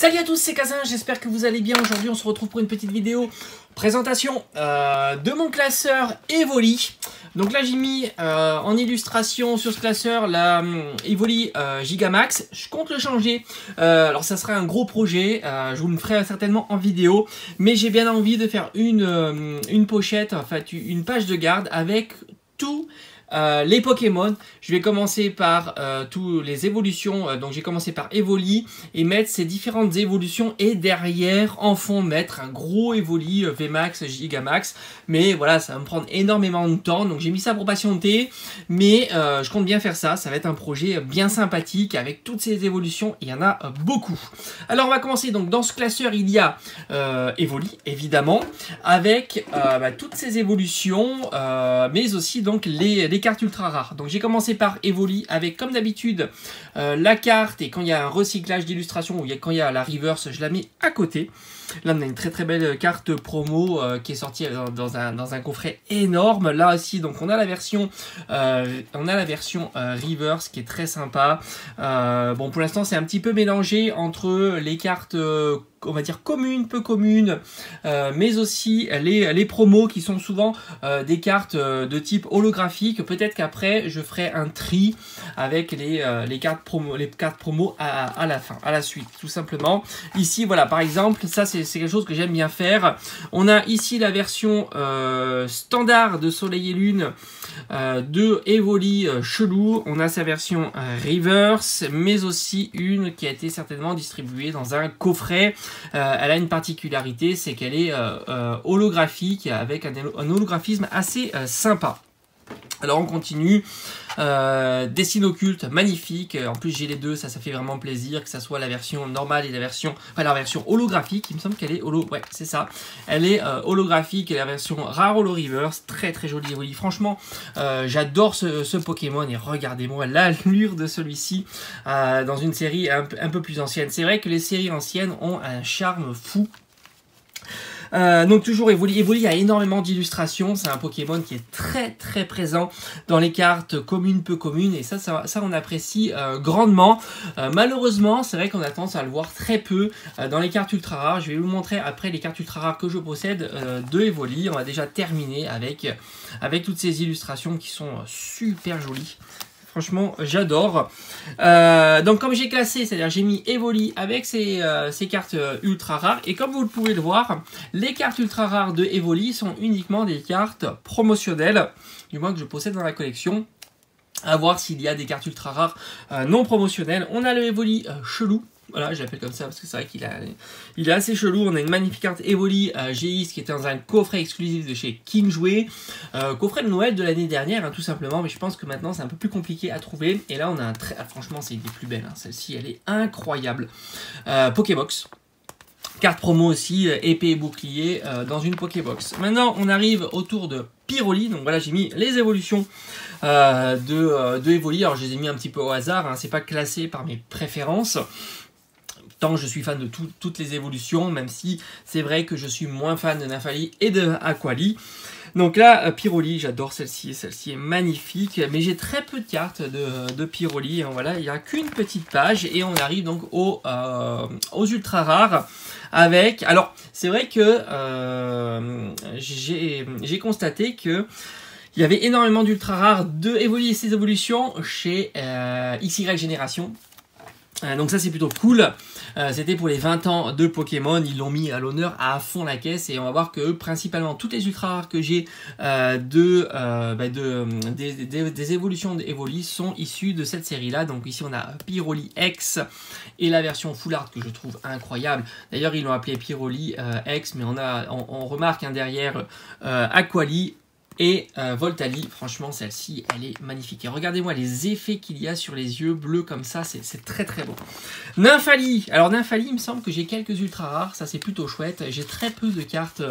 Salut à tous, c'est Kazin, j'espère que vous allez bien. Aujourd'hui on se retrouve pour une petite vidéo présentation de mon classeur Evoli. Donc là j'ai mis en illustration sur ce classeur la Evoli Gigamax. Je compte le changer, alors ça sera un gros projet, je vous le ferai certainement en vidéo. Mais j'ai bien envie de faire une pochette, en fait une page de garde avec tout les Pokémon. Je vais commencer par toutes les évolutions, donc j'ai commencé par Evoli et mettre ces différentes évolutions et derrière en fond mettre un gros Evoli VMAX, Gigamax, mais voilà ça va me prendre énormément de temps donc j'ai mis ça pour patienter, mais je compte bien faire ça, ça va être un projet bien sympathique avec toutes ces évolutions, il y en a beaucoup. Alors on va commencer donc dans ce classeur, il y a Evoli évidemment avec toutes ces évolutions, mais aussi donc les cartes ultra rares. Donc j'ai commencé par Evoli avec comme d'habitude la carte, et quand il y a un recyclage d'illustration ou quand il y a la reverse, je la mets à côté. Là on a une très belle carte promo qui est sortie dans un coffret énorme. Là aussi donc on a la version reverse qui est très sympa. Bon pour l'instant c'est un petit peu mélangé entre les cartes on va dire communes, peu communes, mais aussi les promos qui sont souvent des cartes de type holographique. Peut-être qu'après je ferai un tri avec les cartes promo à la fin, à la suite, tout simplement. Ici voilà par exemple, ça c'est quelque chose que j'aime bien faire. On a ici la version standard de Soleil et Lune de Evoli chelou. On a sa version reverse, mais aussi une qui a été certainement distribuée dans un coffret. Elle a une particularité, c'est qu'elle est holographique avec un holographisme assez sympa. Alors on continue, Dessin occulte, magnifique, en plus j'ai les deux, ça fait vraiment plaisir, que ça soit la version normale et la version holographique, il me semble qu'elle est ouais c'est ça, elle est holographique, et la version rare holo reverse, très jolie Evoli, franchement j'adore ce Pokémon, et regardez-moi l'allure de celui-ci dans une série un peu plus ancienne. C'est vrai que les séries anciennes ont un charme fou. Donc toujours Evoli. Evoli a énormément d'illustrations, c'est un Pokémon qui est très présent dans les cartes communes, peu communes, et ça on apprécie grandement. Malheureusement c'est vrai qu'on a tendance à le voir très peu dans les cartes ultra rares. Je vais vous montrer après les cartes ultra rares que je possède de Evoli. On va déjà terminer avec toutes ces illustrations qui sont super jolies. Franchement, j'adore. Donc, comme j'ai classé, c'est-à-dire j'ai mis Evoli avec ces cartes ultra rares. Et comme vous pouvez le voir, les cartes ultra rares de Evoli sont uniquement des cartes promotionnelles, du moins que je possède dans la collection. À voir s'il y a des cartes ultra rares non promotionnelles. On a le Evoli chelou. Voilà, je l'appelle comme ça parce que c'est vrai qu'il est assez chelou. On a une magnifique carte Evoli GX qui était dans un coffret exclusif de chez Kinjue. Coffret de Noël de l'année dernière, hein, tout simplement. Mais je pense que maintenant, c'est un peu plus compliqué à trouver. Et là, on a un très... franchement, c'est une des plus belles. Hein. Celle-ci, elle est incroyable. Pokébox. Carte promo aussi, épée et bouclier dans une Pokébox. Maintenant, on arrive autour de Pyroli. Donc voilà, j'ai mis les évolutions de Evoli. Alors, je les ai mis un petit peu au hasard. Hein. C'est pas classé par mes préférences. Tant je suis fan de toutes les évolutions, même si c'est vrai que je suis moins fan de Nymphali et de Aquali. Donc là, Pyroli, j'adore celle-ci est magnifique, mais j'ai très peu de cartes de Pyroli. Voilà, il n'y a qu'une petite page et on arrive donc aux ultra rares avec... Alors, c'est vrai que j'ai constaté que il y avait énormément d'ultra rares de Evoli et ses évolutions chez XY Génération. Donc ça c'est plutôt cool. C'était pour les 20 ans de Pokémon, ils l'ont mis à l'honneur à fond la caisse, et on va voir que principalement toutes les ultra rares que j'ai des évolutions d'Evoli sont issues de cette série là. Donc ici on a Pyroli X et la version Full Art que je trouve incroyable. D'ailleurs ils l'ont appelé Pyroli X, mais on remarque derrière Aquali et Voltali. Franchement celle-ci elle est magnifique, et regardez-moi les effets qu'il y a sur les yeux bleus comme ça, c'est très beau. Nymphali, alors Nymphali il me semble que j'ai quelques ultra rares, ça c'est plutôt chouette. J'ai très peu de cartes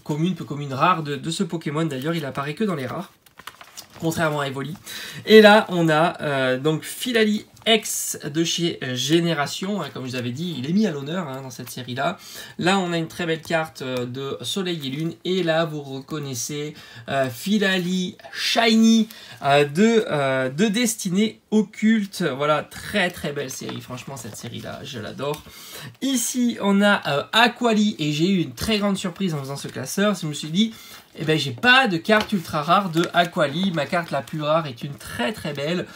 communes, peu communes, rares de ce Pokémon. D'ailleurs il apparaît que dans les rares, contrairement à Evoli. Et là on a donc Filali X de chez Génération, comme je vous avais dit, il est mis à l'honneur dans cette série-là. Là, on a une très belle carte de Soleil et Lune, et là, vous reconnaissez Philali Shiny de Destinée Occulte. Voilà, très très belle série, franchement, cette série-là, je l'adore. Ici, on a Aquali, et j'ai eu une très grande surprise en faisant ce classeur. Je me suis dit, eh ben, j'ai pas de carte ultra rare de Aquali. Ma carte la plus rare est une très très belle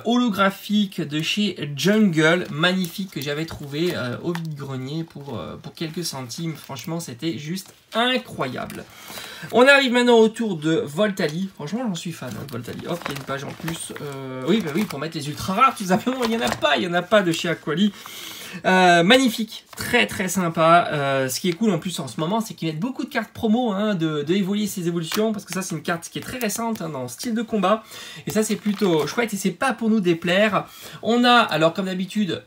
holographique de chez Jungle, magnifique, que j'avais trouvé au vide-grenier pour quelques centimes. Franchement, c'était juste incroyable. On arrive maintenant au tour de Voltali. Franchement, j'en suis fan de Voltali. Hop, il y a une page en plus. Oui, bah oui, pour mettre les ultra rares, tout simplement, il n'y en a pas de chez Aquali. Magnifique, très très sympa. Ce qui est cool en plus en ce moment, c'est qu'ils mettent beaucoup de cartes promo de évoluer ses évolutions, parce que ça c'est une carte qui est très récente dans style de combat, et ça c'est plutôt chouette, et c'est pas pour nous déplaire. On a, alors comme d'habitude,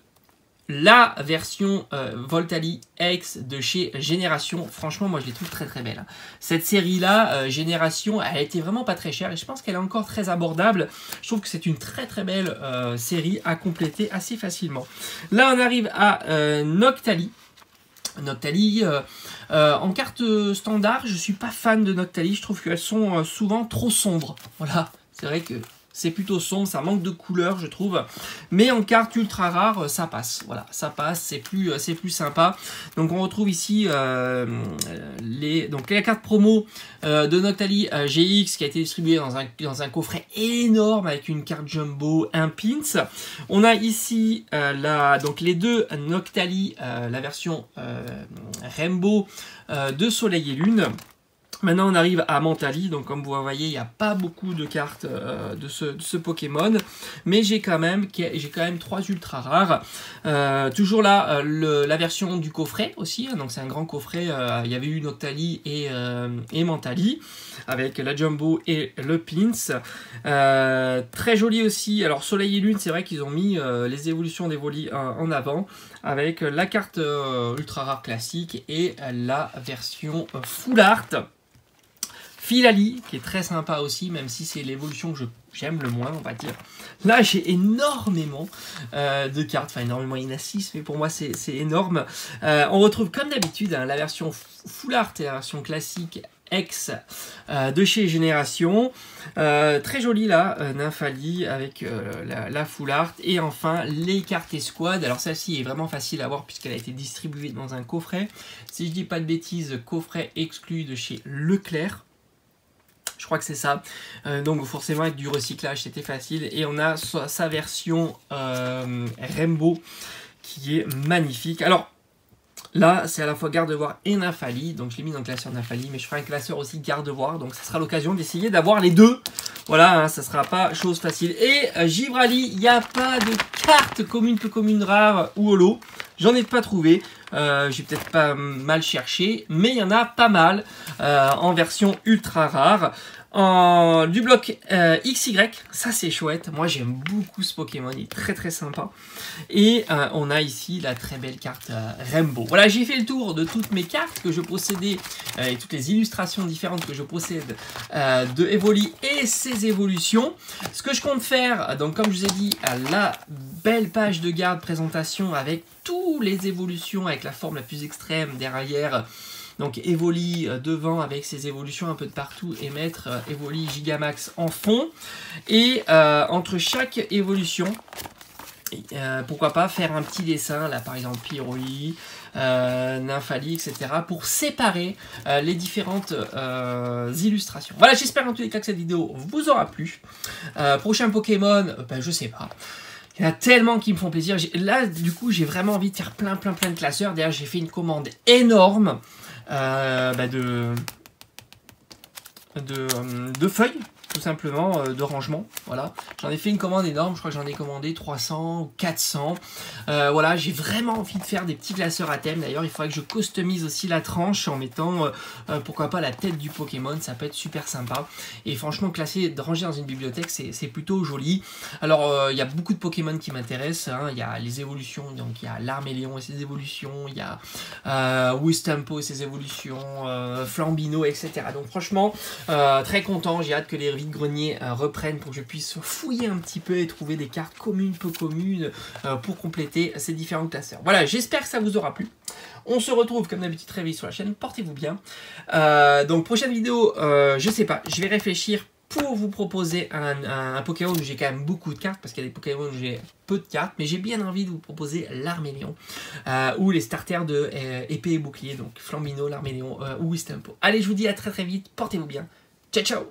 la version Voltali X de chez Génération. Franchement, moi je les trouve très très belles. Cette série-là, Génération, elle était vraiment pas très chère, et je pense qu'elle est encore très abordable. Je trouve que c'est une très très belle série à compléter assez facilement. Là, on arrive à Noctali. Noctali, en carte standard, je suis pas fan de Noctali. Je trouve qu'elles sont souvent trop sombres. Voilà, c'est vrai que c'est plutôt sombre, ça manque de couleur, je trouve. Mais en carte ultra rare, ça passe. Voilà, ça passe, c'est plus sympa. Donc on retrouve ici la carte promo de Noctali GX qui a été distribuée dans un coffret énorme avec une carte jumbo, un pins. On a ici les deux Noctali, la version Rainbow de Soleil et Lune. Maintenant, on arrive à Mentali, donc comme vous voyez, il n'y a pas beaucoup de cartes de ce Pokémon, mais j'ai quand même 3 ultra rares. Toujours là, la version du coffret aussi, donc c'est un grand coffret, il y avait eu Noctali et Mentali, avec la Jumbo et le Pins. Très joli aussi, alors Soleil et Lune, c'est vrai qu'ils ont mis les évolutions d'Evoli en avant, avec la carte ultra rare classique et la version Full Art. Philali, qui est très sympa aussi, même si c'est l'évolution que j'aime le moins, on va dire. Là, j'ai énormément de cartes, enfin énormément, il y en a 6, mais pour moi, c'est énorme. On retrouve comme d'habitude la version Full Art et la version classique X de chez Génération. Très joli là, Nymphali avec la Full Art. Et enfin, les cartes escouades. Alors celle-ci est vraiment facile à voir puisqu'elle a été distribuée dans un coffret. Si je dis pas de bêtises, coffret exclu de chez Leclerc. Je crois que c'est ça. Donc forcément avec du recyclage c'était facile. Et on a sa version Rainbow qui est magnifique. Alors là c'est à la fois Gardevoir et Nymphali. Donc je l'ai mis dans le classeur Nymphali. Mais je ferai un classeur aussi Gardevoir. Donc ça sera l'occasion d'essayer d'avoir les deux. Voilà, ça ne sera pas chose facile. Et Givrali, il n'y a pas de carte commune, peu commune, rare ou holo. J'en ai pas trouvé. J'ai peut-être pas mal cherché, mais il y en a pas mal en version ultra rare. Du bloc XY, ça c'est chouette. Moi j'aime beaucoup ce Pokémon, il est très très sympa. Et on a ici la très belle carte Rainbow. Voilà, j'ai fait le tour de toutes mes cartes que je possédais et toutes les illustrations différentes que je possède de Evoli et ses évolutions. Ce que je compte faire, donc comme je vous ai dit, la belle page de garde présentation avec toutes les évolutions avec la forme la plus extrême derrière. Donc Evoli devant avec ses évolutions un peu de partout et mettre Evoli Gigamax en fond. Et entre chaque évolution, pourquoi pas faire un petit dessin, là par exemple Pyroli, Nymphali, etc. pour séparer les différentes illustrations. Voilà, j'espère en tous les cas que cette vidéo vous aura plu. Prochain Pokémon, je sais pas. Il y en a tellement qui me font plaisir. Là, du coup, j'ai vraiment envie de faire plein de classeurs. D'ailleurs, j'ai fait une commande énorme de feuilles, tout simplement, de rangement. Voilà, j'en ai fait une commande énorme. Je crois que j'en ai commandé 300 ou 400. Voilà, j'ai vraiment envie de faire des petits classeurs à thème. D'ailleurs, il faudrait que je customise aussi la tranche en mettant, pourquoi pas, la tête du Pokémon. Ça peut être super sympa. Et franchement, ranger dans une bibliothèque, c'est plutôt joli. Alors, il y a beaucoup de Pokémon qui m'intéressent. Il y a les évolutions. Donc, il y a l'Arméléon et ses évolutions. Il y a Wistampo et ses évolutions. Flambino, etc. Donc, franchement, très content. J'ai hâte que les vide-grenier reprenne pour que je puisse fouiller un petit peu et trouver des cartes communes, peu communes pour compléter ces différents classeurs. Voilà, j'espère que ça vous aura plu. On se retrouve comme d'habitude très vite sur la chaîne, portez-vous bien. Donc prochaine vidéo, je sais pas, je vais réfléchir pour vous proposer un Pokémon où j'ai quand même beaucoup de cartes, parce qu'il y a des Pokémon où j'ai peu de cartes, mais j'ai bien envie de vous proposer l'Armélion, ou les starters de épée et bouclier, donc Flambino, l'Armélion ou Wistempo. Allez, je vous dis à très vite, portez-vous bien, ciao ciao.